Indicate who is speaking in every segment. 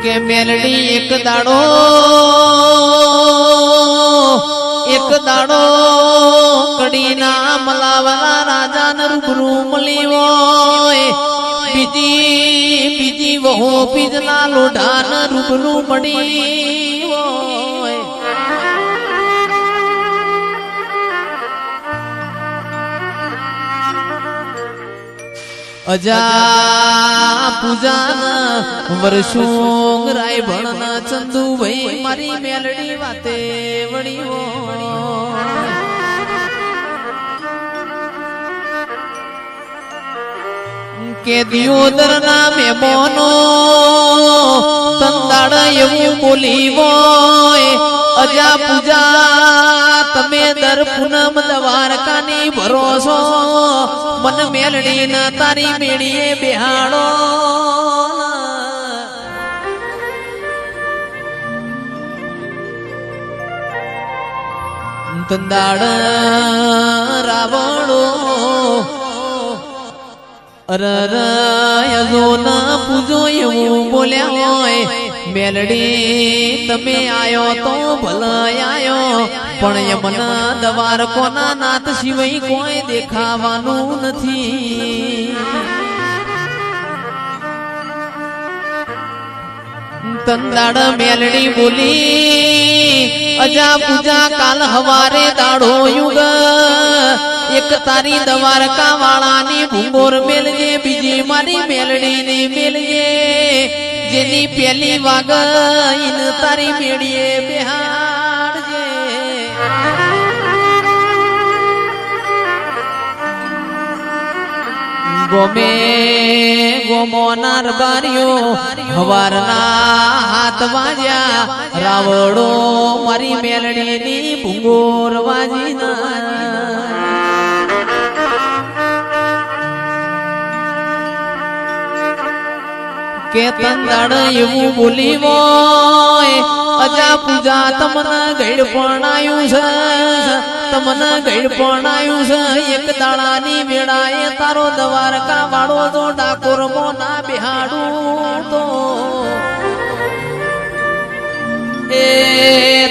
Speaker 1: કે મેલડી એક દાડો કડીના મલાવાલા રાજાને રૂબરૂ મળી હોય બીજી વહુ બીજના લોઢાને રૂબરૂ મળી હોય અજા પૂજાના વર્ષોંગ રાય ભણના ચંદુ ભાઈ મારી મેલડી વાતે વળી કે દિયોદર ના મેમોનો તંદાડ એવું બોલી હોય અજા પૂજા તમે દર પૂનમ દ્વારકાની ભરોસો મન મેલડી ના તારી મેળીએ બેહાડો તંદાડ રાવણો અરરયજો ના પૂજો એવું બોલ્યા હોય મેલડી તમે આયો તો ભલા આયો પણ યમના દવાર કોના નાથ સિવાય કોઈ દેખાવાનું નથી તંદાડ મેલડી બોલી અજા પૂજા કાલ હવારે દાડો યુગ એક તારી દ્વારકા વાળાની ભૂંગોર મેલજે બીજી મારી મેલડી ની મેલજે જેની પેલી વાગ ઇન તારી મેળીએ બેહાડજે ગોમે ગોમોનાર બારીઓ હવારના હાથ વાજ્યા રાવડો મારી મેલડી ની ભૂંગોર વાજી કે તંદાડ એવું બોલી હોય અજા પૂજા તમને ગઈડ પરણાયું છે તમને ગઈડ પરણાયું છે એક દાડાની વેળાએ તારો દ્વારકા વાળો તો ડાકોર મોના બેહાડું તો એ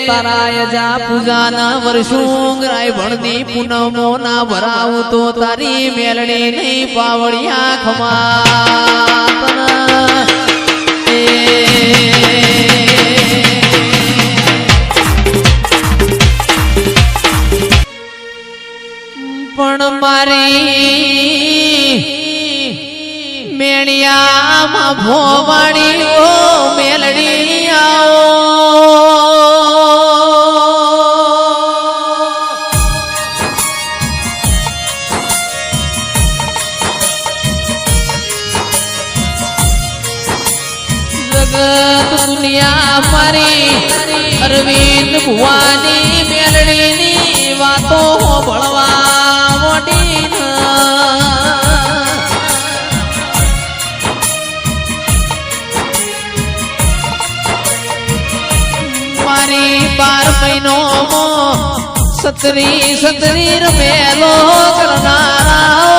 Speaker 1: તારા અજા પૂજાના વર્ષું રાય ભણની પૂનમો ના ભરાવું તો તારી મેલડી નહીં પાવડિયા ખમા પણ મારી મેળિયામાં ભોવાડી ઓ મેલડી આવો દુનિયા મારી અરવિંદ ભુવાની મેલડીની વાતો ભળવા મોટી મારી 12 મહિનો સતરી રમેલો કરનારા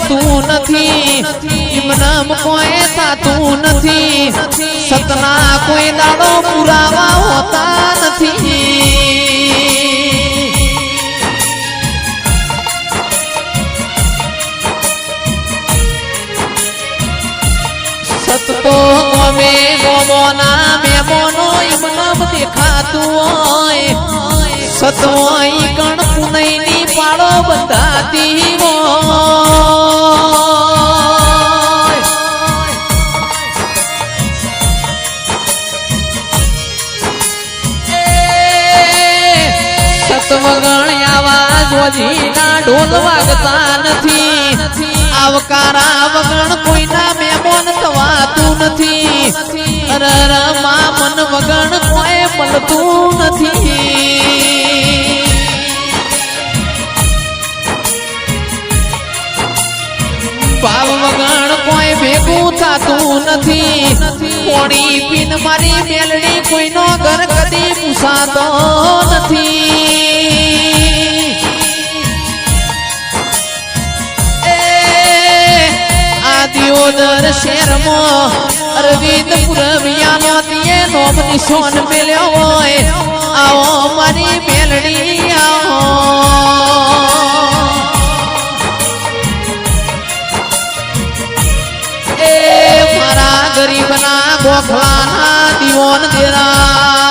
Speaker 1: તું નથી ઇમનામ કોઈ થાતું નથી સતના કોઈ દાડો પુરાવા હોતા નથી સતતો ગમે ગોમોના મેમોનો ઇમનામ દેખાતું હોય સતોય કણ પુનઈની પાડો બંધાતી ના ઢોલ વાગતા નથી આવકારા વગણ કોઈના મેમોન થવાતું નથી અરરમાં મન વગણ કોઈ મળતું નથી ભાવ વગણ કોઈ ભેગ ભેગું થતું નથી પોણી પીન મારી મેલડી કોઈનો ઘર કદી પૂછાતો નથી આ દિયોદર શહેરમાં અરવિંદ પુરવિયાનો દિયે નોમ નિશાન મેલ્યો હોય આવો મારી મેલડી આવો ગરીબના ગોખલાના દીવોન દેરા